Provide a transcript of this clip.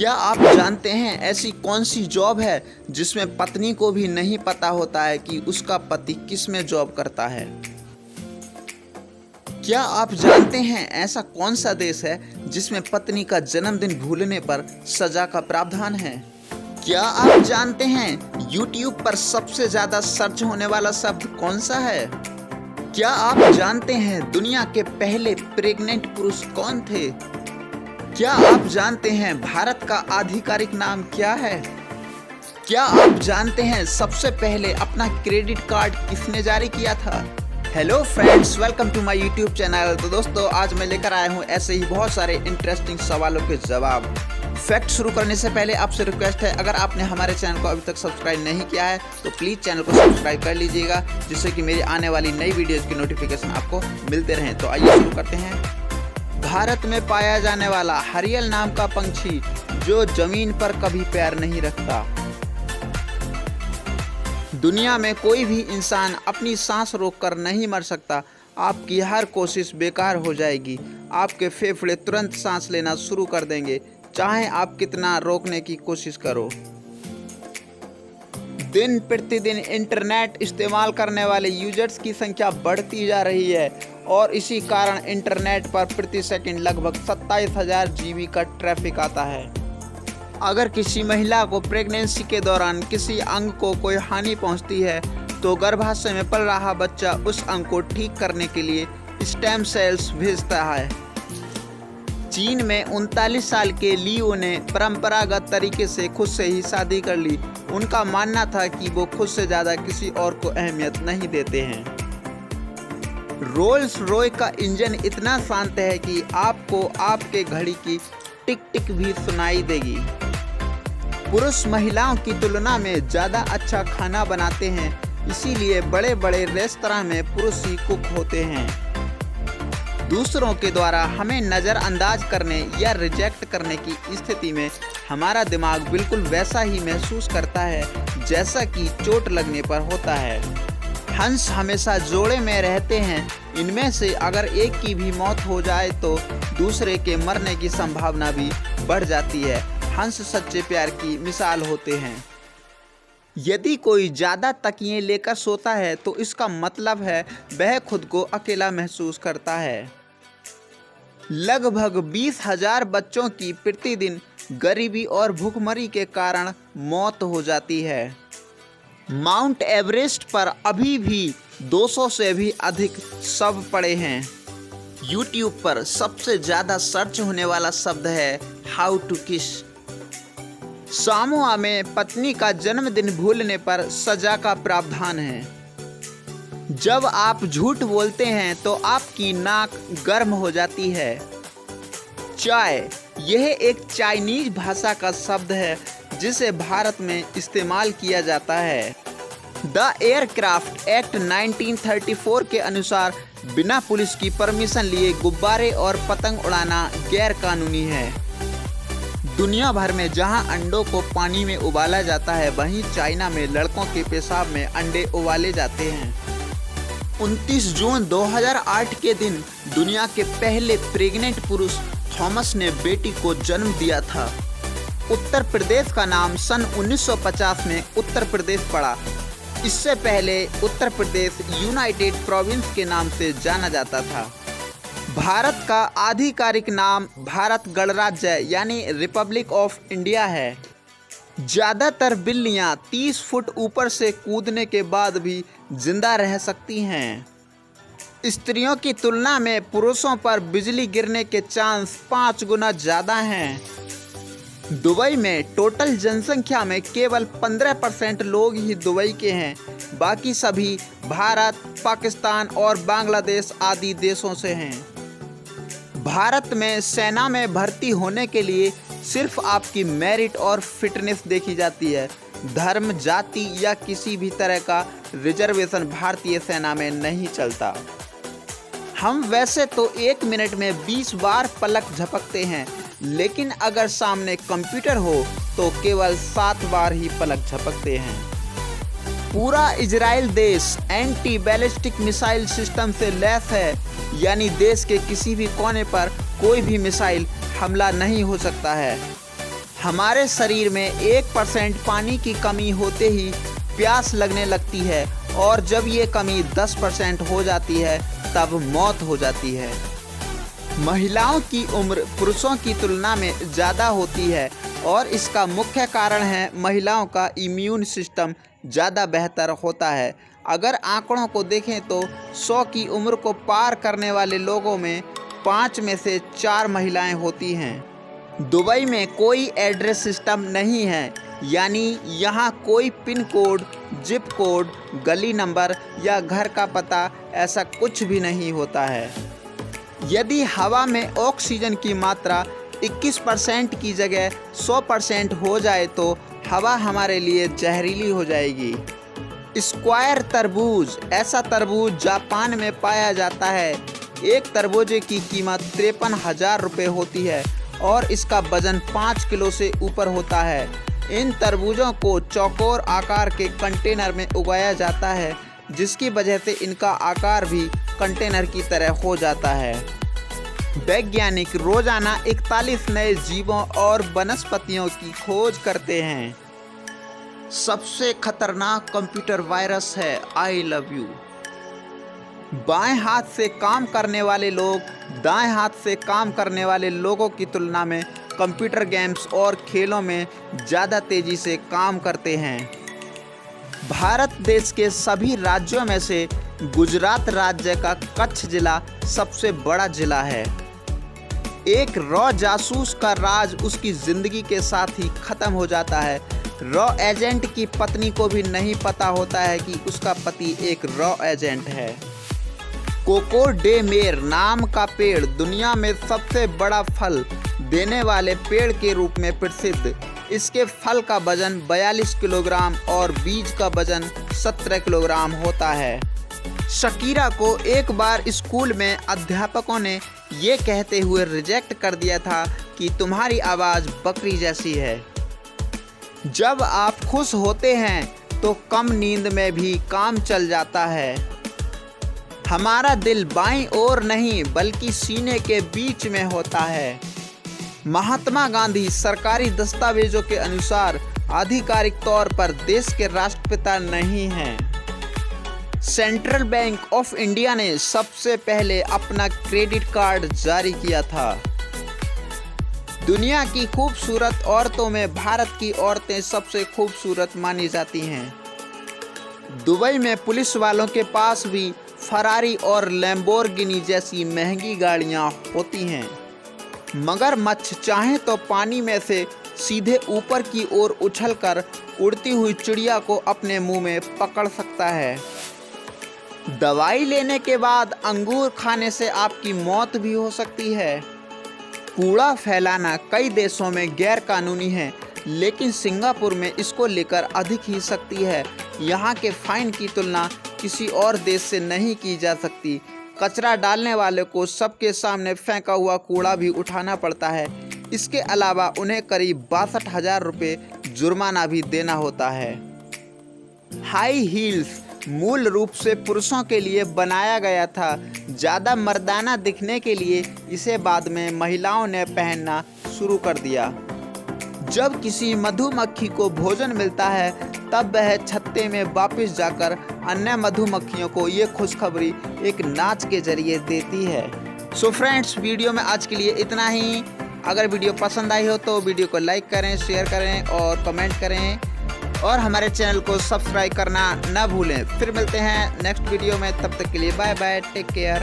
क्या आप जानते हैं ऐसी कौन सी जॉब है जिसमें पत्नी को भी नहीं पता होता है कि उसका पति किस में जॉब करता है? क्या आप जानते हैं ऐसा कौन सा देश है जिसमें पत्नी का जन्मदिन भूलने पर सजा का प्रावधान है? क्या आप जानते हैं YouTube पर सबसे ज्यादा सर्च होने वाला शब्द कौन सा है? क्या आप जानते हैं दुनिया के पहले प्रेग्नेंट पुरुष कौन थे? क्या आप जानते हैं भारत का आधिकारिक नाम क्या है? क्या आप जानते हैं सबसे पहले अपना क्रेडिट कार्ड किसने जारी किया था? Hello friends, welcome to my YouTube channel. तो दोस्तों, आज मैं लेकर आया हूं ऐसे ही बहुत सारे इंटरेस्टिंग सवालों के जवाब। फैक्ट शुरू करने से पहले आपसे रिक्वेस्ट है, अगर आपने हमारे चैनल को अभी तक सब्सक्राइब नहीं किया है तो प्लीज़ चैनल को सब्सक्राइब कर लीजिएगा, जिससे कि मेरी आने वाली नई वीडियोज़ की नोटिफिकेशन आपको मिलते रहें। तो आइए शुरू करते हैं। भारत में पाया जाने वाला हरियल नाम का पंछी जो जमीन पर कभी पैर नहीं रखता। दुनिया में कोई भी इंसान अपनी सांस रोककर नहीं मर सकता। आपकी हर कोशिश बेकार हो जाएगी। आपके फेफड़े तुरंत सांस लेना शुरू कर देंगे, चाहे आप कितना रोकने की कोशिश करो। दिन प्रतिदिन इंटरनेट इस्तेमाल करने वाले यूजर्स की संख्या बढ़ती जा रही है और इसी कारण इंटरनेट पर प्रति सेकंड लगभग 27,000 GB का ट्रैफिक आता है। अगर किसी महिला को प्रेगनेंसी के दौरान किसी अंग को कोई हानि पहुंचती है तो गर्भाशय में पल रहा बच्चा उस अंग को ठीक करने के लिए स्टेम सेल्स भेजता है। चीन में 39 साल के लियो ने परंपरागत तरीके से खुद से ही शादी कर ली। उनका मानना था कि वो खुद से ज़्यादा किसी और को अहमियत नहीं देते हैं। रोल्स रॉय का इंजन इतना शांत है कि आपको आपके घड़ी की टिक टिक भी सुनाई देगी। पुरुष महिलाओं की तुलना में ज़्यादा अच्छा खाना बनाते हैं, इसीलिए बड़े बड़े रेस्तरां में पुरुष ही कुक होते हैं। दूसरों के द्वारा हमें नज़रअंदाज करने या रिजेक्ट करने की स्थिति में हमारा दिमाग बिल्कुल वैसा ही महसूस करता है जैसा कि चोट लगने पर होता है। हंस हमेशा जोड़े में रहते हैं। इनमें से अगर एक की भी मौत हो जाए तो दूसरे के मरने की संभावना भी बढ़ जाती है। हंस सच्चे प्यार की मिसाल होते हैं। यदि कोई ज़्यादा तकिए लेकर सोता है तो इसका मतलब है वह खुद को अकेला महसूस करता है। लगभग 20,000 बच्चों की प्रतिदिन गरीबी और भूखमरी के कारण मौत हो जाती है। माउंट एवरेस्ट पर अभी भी 200 से भी अधिक शव पड़े हैं। YouTube पर सबसे ज़्यादा सर्च होने वाला शब्द है हाउ टू किस। सामोआ में पत्नी का जन्मदिन भूलने पर सजा का प्रावधान है। जब आप झूठ बोलते हैं तो आपकी नाक गर्म हो जाती है। चाय, यह एक चाइनीज भाषा का शब्द है जिसे भारत में इस्तेमाल किया जाता है। द एयरक्राफ्ट एक्ट 1934 के अनुसार बिना पुलिस की परमिशन लिए गुब्बारे और पतंग उड़ाना गैर कानूनी है। दुनिया भर में जहां अंडों को पानी में उबाला जाता है, वहीं चाइना में लड़कों के पेशाब में अंडे उबाले जाते हैं। 29 जून 2008 के दिन दुनिया के पहले प्रेग्नेंट पुरुष थॉमस ने बेटी को जन्म दिया था। उत्तर प्रदेश का नाम सन 1950 में उत्तर प्रदेश पड़ा। इससे पहले उत्तर प्रदेश यूनाइटेड प्रोविंस के नाम से जाना जाता था। भारत का आधिकारिक नाम भारत गणराज्य यानी रिपब्लिक ऑफ इंडिया है। ज़्यादातर बिल्लियां 30 फुट ऊपर से कूदने के बाद भी जिंदा रह सकती हैं। स्त्रियों की तुलना में पुरुषों पर बिजली गिरने के चांस 5 गुना ज़्यादा हैं। दुबई में टोटल जनसंख्या में केवल 15% लोग ही दुबई के हैं। बाकी सभी भारत, पाकिस्तान और बांग्लादेश आदि देशों से हैं। भारत में सेना में भर्ती होने के लिए सिर्फ आपकी मेरिट और फिटनेस देखी जाती है। धर्म, जाति या किसी भी तरह का रिजर्वेशन भारतीय सेना में नहीं चलता। हम वैसे तो 1 मिनट में 20 बार पलक झपकते हैं, लेकिन अगर सामने कंप्यूटर हो तो केवल 7 बार ही पलक झपकते हैं। पूरा इजराइल देश एंटी बैलिस्टिक मिसाइल सिस्टम से लैस है, यानी देश के किसी भी कोने पर कोई भी मिसाइल हमला नहीं हो सकता है। हमारे शरीर में 1% पानी की कमी होते ही प्यास लगने लगती है और जब ये कमी 10% हो जाती है तब मौत हो जाती है। महिलाओं की उम्र पुरुषों की तुलना में ज़्यादा होती है और इसका मुख्य कारण है महिलाओं का इम्यून सिस्टम ज़्यादा बेहतर होता है। अगर आंकड़ों को देखें तो 100 की उम्र को पार करने वाले लोगों में 5 में से 4 महिलाएं होती हैं। दुबई में कोई एड्रेस सिस्टम नहीं है, यानी यहाँ कोई पिन कोड, जिप कोड, गली नंबर या घर का पता ऐसा कुछ भी नहीं होता है। यदि हवा में ऑक्सीजन की मात्रा 21% की जगह 100% हो जाए तो हवा हमारे लिए जहरीली हो जाएगी। स्क्वायर तरबूज, ऐसा तरबूज जापान में पाया जाता है। एक तरबूजे की कीमत 53,000 रुपये होती है और इसका वजन 5 किलो से ऊपर होता है। इन तरबूजों को चौकोर आकार के कंटेनर में उगाया जाता है, जिसकी वजह से इनका आकार भी कंटेनर की तरह हो जाता है। वैज्ञानिक रोजाना 41 नए जीवों और वनस्पतियों की खोज करते हैं। सबसे खतरनाक कंप्यूटर वायरस है आई लव यू। बाएं हाथ से काम करने वाले लोग दाएं हाथ से काम करने वाले लोगों की तुलना में कंप्यूटर गेम्स और खेलों में ज़्यादा तेज़ी से काम करते हैं। भारत देश के सभी राज्यों में से गुजरात राज्य का कच्छ जिला सबसे बड़ा जिला है। एक रॉ जासूस का राज उसकी ज़िंदगी के साथ ही ख़त्म हो जाता है। रॉ एजेंट की पत्नी को भी नहीं पता होता है कि उसका पति एक रॉ एजेंट है। कोको डे मेर नाम का पेड़ दुनिया में सबसे बड़ा फल देने वाले पेड़ के रूप में प्रसिद्ध। इसके फल का वजन 42 किलोग्राम और बीज का वजन 17 किलोग्राम होता है। शकीरा को एक बार स्कूल में अध्यापकों ने ये कहते हुए रिजेक्ट कर दिया था कि तुम्हारी आवाज़ बकरी जैसी है। जब आप खुश होते हैं तो कम नींद में भी काम चल जाता है। हमारा दिल बाईं ओर नहीं बल्कि सीने के बीच में होता है। महात्मा गांधी सरकारी दस्तावेजों के अनुसार आधिकारिक तौर पर देश के राष्ट्रपिता नहीं हैं। सेंट्रल बैंक ऑफ इंडिया ने सबसे पहले अपना क्रेडिट कार्ड जारी किया था। दुनिया की खूबसूरत औरतों में भारत की औरतें सबसे खूबसूरत मानी जाती हैं। दुबई में पुलिस वालों के पास भी फरारी और लैम्बोर्गिनी जैसी महंगी गाड़ियां होती हैं। मगरमच्छ चाहे तो पानी में से सीधे ऊपर की ओर उछलकर उड़ती हुई चिड़िया को अपने मुंह में पकड़ सकता है। दवाई लेने के बाद अंगूर खाने से आपकी मौत भी हो सकती है। कूड़ा फैलाना कई देशों में गैर कानूनी है, लेकिन सिंगापुर में इसको लेकर अधिक ही सख्ती है। यहाँ के फाइन की तुलना किसी और देश से नहीं की जा सकती। कचरा डालने वाले को सबके सामने फेंका हुआ कूड़ा भी उठाना पड़ता है। इसके अलावा उन्हें करीब 62,000 रुपये जुर्माना भी देना होता है। हाई हील्स मूल रूप से पुरुषों के लिए बनाया गया था। ज़्यादा मर्दाना दिखने के लिए इसे बाद में महिलाओं ने पहनना शुरू कर दिया। जब किसी मधुमक्खी को भोजन मिलता है तब वह छत्ते में वापस जाकर अन्य मधुमक्खियों को ये खुशखबरी एक नाच के जरिए देती है। सो फ्रेंड्स, वीडियो में आज के लिए इतना ही। अगर वीडियो पसंद आई हो तो वीडियो को लाइक करें, शेयर करें और कमेंट करें और हमारे चैनल को सब्सक्राइब करना ना भूलें। फिर मिलते हैं नेक्स्ट वीडियो में, तब तक के लिए बाय बाय, टेक केयर।